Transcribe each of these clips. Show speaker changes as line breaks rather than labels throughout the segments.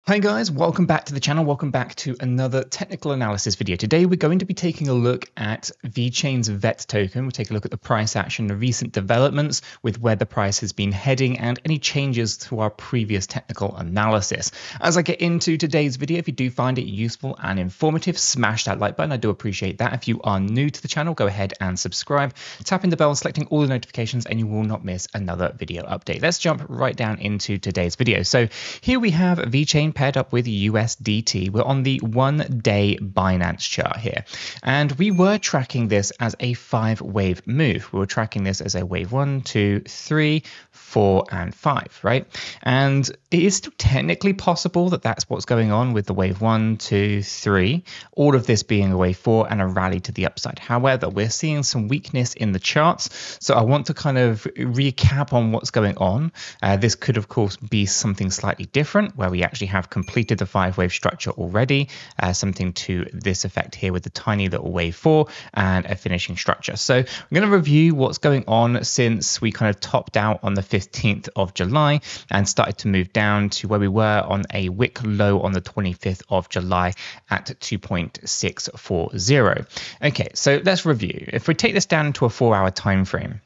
Hi guys, welcome back to the channel. Welcome back to another technical analysis video. Today we're going to be taking a look at Vechain's VET token. We'll take a look at the price action, the recent developments with where the price has been heading and any changes to our previous technical analysis. As I get into today's video, if you do find it useful and informative, smash that like button. I do appreciate that. If you are new to the channel, go ahead and subscribe. Tapping the bell, selecting all the notifications, and you will not miss another video update. Let's jump right down into today's video. So here we have Vechain paired up with USDT. We're on the 1-day Binance chart here, and we were tracking this as a 5-wave move. We were tracking this as a wave 1, 2, 3, 4, and 5, right? And it is still technically possible that that's what's going on with the wave 1, 2, 3, all of this being a wave 4 and a rally to the upside. However, we're seeing some weakness in the charts, so I want to kind of recap on what's going on. This could, of course, be something slightly different, where we actually have completed the 5-wave structure already, something to this effect here with the tiny little wave 4 and a finishing structure. So I'm going to review what's going on since we kind of topped out on the 15th of July and started to move down to where we were on a wick low on the 25th of July at 2.640. Okay, so let's review. If we take this down into a 4-hour time frame,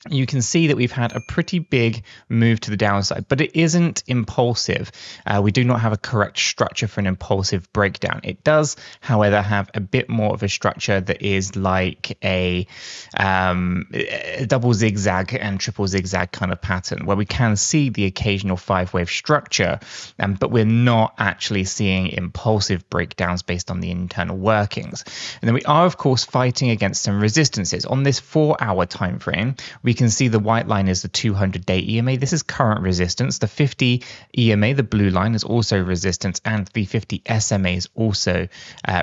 you can see that we've had a pretty big move to the downside, but it isn't impulsive. We do not have a correct structure for an impulsive breakdown. It does, however, have a bit more of a structure that is like a double zigzag and triple zigzag kind of pattern, where we can see the occasional 5-wave structure, but we're not actually seeing impulsive breakdowns based on the internal workings. And then we are, of course, fighting against some resistances. On this 4-hour time frame, we can see the white line is the 200-day EMA. This is current resistance. The 50 EMA, the blue line, is also resistance, and the 50 SMA is also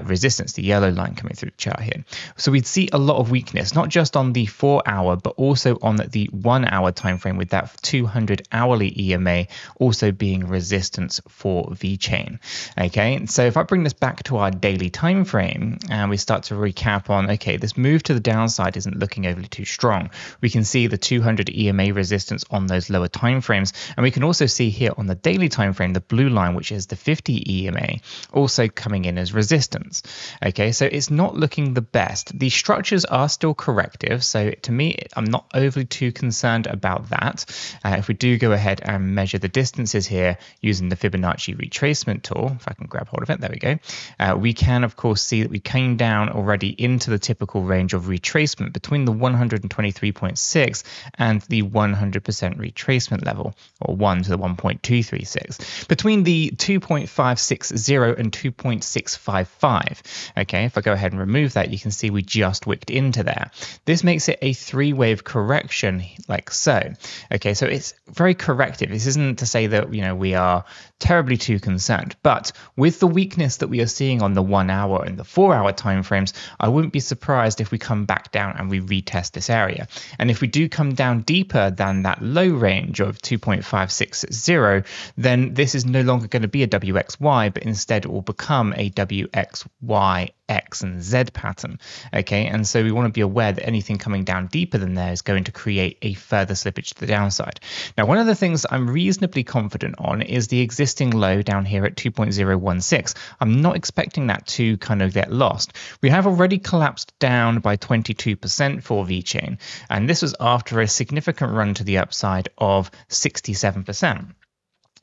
resistance, the yellow line coming through the chart here. So we'd see a lot of weakness, not just on the 4-hour, but also on the 1-hour time frame, with that 200 hourly EMA also being resistance for Vechain. Okay, so if I bring this back to our daily time frame and we start to recap on, okay, this move to the downside isn't looking overly too strong. We can see the 200 EMA resistance on those lower time frames, and we can also see here on the daily time frame the blue line, which is the 50 EMA, also coming in as resistance. Okay, so it's not looking the best. The structures are still corrective, so to me, I'm not overly too concerned about that. If we do go ahead and measure the distances here using the Fibonacci retracement tool, if I can grab hold of it, there we go, we can of course see that we came down already into the typical range of retracement between the 123.6 and the 100% retracement level, or 1 to the 1.236, between the 2.560 and 2.655. Okay, if I go ahead and remove that, you can see we just wicked into there. This makes it a 3-wave correction, like so. Okay, so it's very corrective. This isn't to say that, you know, we are terribly too concerned, but with the weakness that we are seeing on the 1-hour and the 4-hour time frames, I wouldn't be surprised if we come back down and we retest this area. And if we do come down deeper than that low range of 2.560, then this is no longer going to be a WXY, but instead it will become a WXY, X and Z pattern. Okay, and so we want to be aware that anything coming down deeper than there is going to create a further slippage to the downside. Now, one of the things I'm reasonably confident on is the existing low down here at 2.016. I'm not expecting that to kind of get lost. We have already collapsed down by 22% for Vechain, and this was after a significant run to the upside of 67%.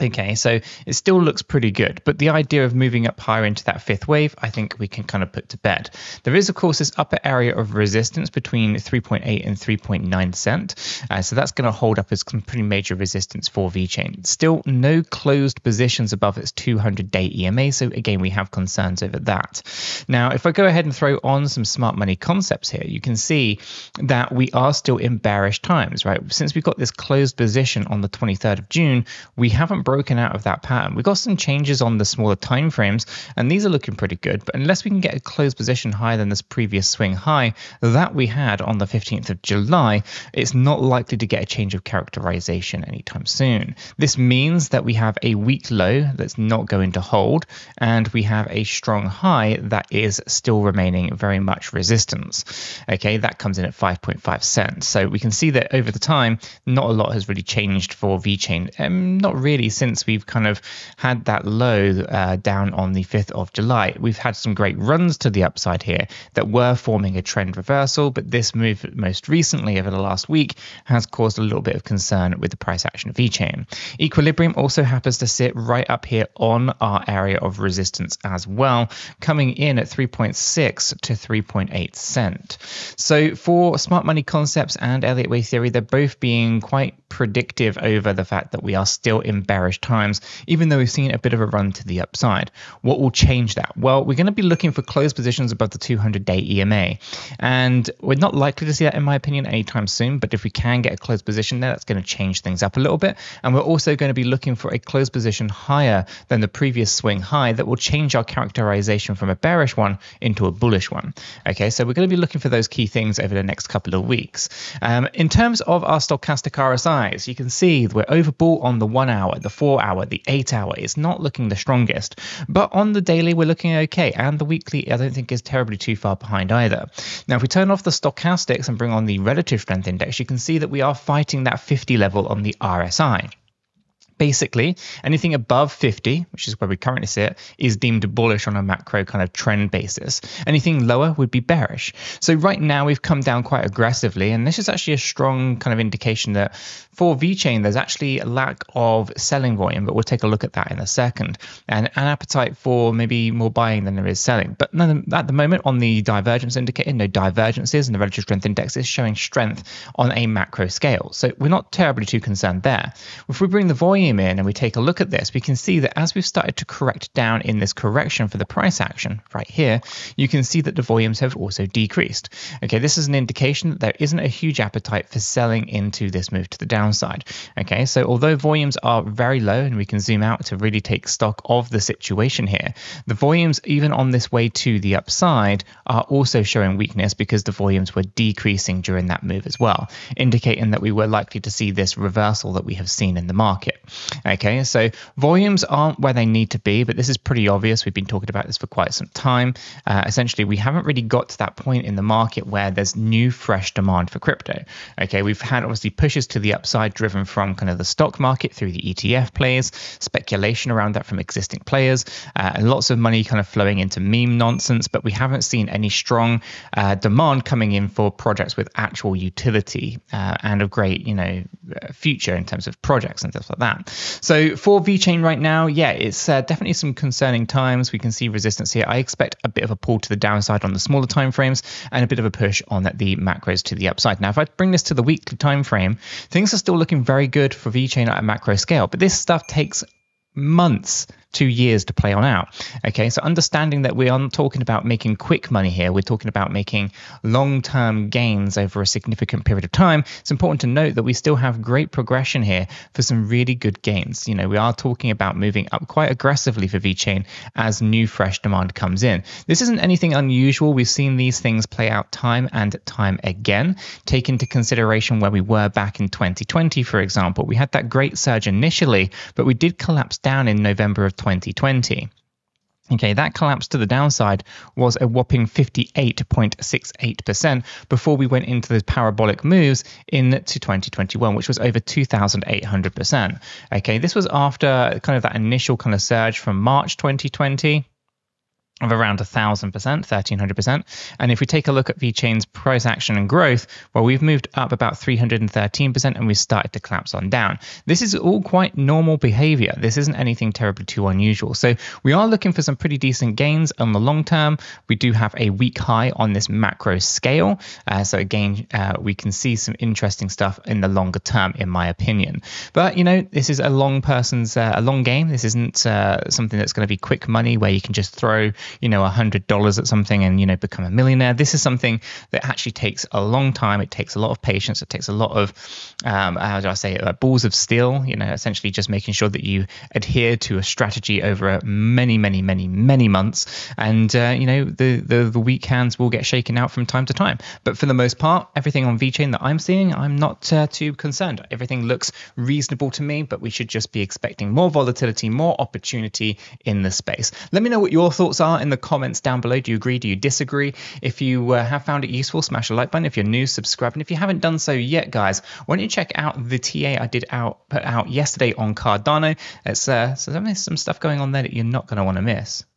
Okay, so it still looks pretty good, but the idea of moving up higher into that 5th wave, I think we can kind of put to bed. There is, of course, this upper area of resistance between 3.8 and 3.9 cent, so that's going to hold up as some pretty major resistance for Vechain. Still no closed positions above its 200-day EMA, so again, we have concerns over that. Now, if I go ahead and throw on some smart money concepts here, you can see that we are still in bearish times, right? Since we've got this closed position on the 23rd of June, we haven't broken out of that pattern. We've got some changes on the smaller time frames, and these are looking pretty good, but unless we can get a closed position higher than this previous swing high that we had on the 15th of July, it's not likely to get a change of characterization anytime soon. This means that we have a weak low that's not going to hold, and we have a strong high that is still remaining very much resistance. Okay, that comes in at 5.5 cents. So we can see that over the time, not a lot has really changed for Vechain. Not really since we've kind of had that low down on the 5th of July, we've had some great runs to the upside here that were forming a trend reversal, but this move most recently over the last week has caused a little bit of concern with the price action of Vechain. Equilibrium also happens to sit right up here on our area of resistance as well, coming in at 3.6 to 3.8 cent. So for smart money concepts and Elliott wave theory, they're both being quite predictive over the fact that we are still in bearish times, even though we've seen a bit of a run to the upside. What will change that? Well, we're going to be looking for closed positions above the 200-day EMA, and we're not likely to see that, in my opinion, anytime soon, but if we can get a closed position there, that's going to change things up a little bit. And we're also going to be looking for a closed position higher than the previous swing high that will change our characterization from a bearish one into a bullish one. Okay, so we're going to be looking for those key things over the next couple of weeks. In terms of our stochastic RSIs, you can see we're overbought on the 1 hour, the 4 hour, the 8 hour. It's not looking the strongest, but on the daily we're looking okay, and the weekly I don't think is terribly too far behind either. Now if we turn off the stochastics and bring on the relative strength index, you can see that we are fighting that 50 level on the RSI. Basically, anything above 50, which is where we currently sit, is deemed bullish on a macro kind of trend basis. Anything lower would be bearish. So right now we've come down quite aggressively, and this is actually a strong kind of indication that for Vechain there's actually a lack of selling volume, but we'll take a look at that in a second, and an appetite for maybe more buying than there is selling. But at the moment on the divergence indicator, no divergences, and the relative strength index is showing strength on a macro scale. So we're not terribly too concerned there. If we bring the volume in and we take a look at this, we can see that as we've started to correct down in this correction for the price action right here, you can see that the volumes have also decreased. Okay, this is an indication that there isn't a huge appetite for selling into this move to the downside. Okay, so although volumes are very low, and we can zoom out to really take stock of the situation here, the volumes even on this way to the upside are also showing weakness because the volumes were decreasing during that move as well, indicating that we were likely to see this reversal that we have seen in the market. Okay, so volumes aren't where they need to be, but this is pretty obvious. We've been talking about this for quite some time. Essentially, we haven't really got to that point in the market where there's new, fresh demand for crypto. Okay, we've had obviously pushes to the upside driven from kind of the stock market through the ETF plays, speculation around that from existing players, and lots of money kind of flowing into meme nonsense, but we haven't seen any strong demand coming in for projects with actual utility and of great, future in terms of projects and stuff like that. So for Vechain right now, yeah, it's definitely some concerning times. We can see resistance here. I expect a bit of a pull to the downside on the smaller time frames and a bit of a push on the macros to the upside. Now, if I bring this to the weekly time frame, things are still looking very good for Vechain at a macro scale, but this stuff takes months, 2 years to play on out. Okay, so understanding that we aren't talking about making quick money here, we're talking about making long-term gains over a significant period of time. It's important to note that we still have great progression here for some really good gains. We are talking about moving up quite aggressively for Vechain as new fresh demand comes in. This isn't anything unusual. We've seen these things play out time and time again. Take into consideration where we were back in 2020, for example. We had that great surge initially, but we did collapse down in November of 2020. Okay, that collapse to the downside was a whopping 58.68% before we went into those parabolic moves into 2021, which was over 2,800%. Okay, this was after kind of that initial kind of surge from March 2020. Of around 1,000%, 1,300%. And if we take a look at Vechain's price action and growth, well, we've moved up about 313% and we started to collapse on down. This is all quite normal behavior. This isn't anything terribly too unusual. So we are looking for some pretty decent gains on the long term. We do have a weak high on this macro scale. So again, we can see some interesting stuff in the longer term, in my opinion. But, this is a long game. This isn't something that's going to be quick money where you can just throw $100 at something and become a millionaire. This is something that actually takes a long time. It takes a lot of patience. It takes a lot of balls of steel, essentially just making sure that you adhere to a strategy over many months, and the weak hands will get shaken out from time to time. But for the most part, everything on Vechain that I'm seeing, I'm not too concerned. Everything looks reasonable to me, but we should just be expecting more volatility, more opportunity in the space. Let me know what your thoughts are are in the comments down below. Do you agree? Do you disagree? If you have found it useful, smash the like button. If you're new, subscribe. And if you haven't done so yet, guys, why don't you check out the TA I put out yesterday on Cardano. It's so there's some stuff going on there that you're not going to want to miss.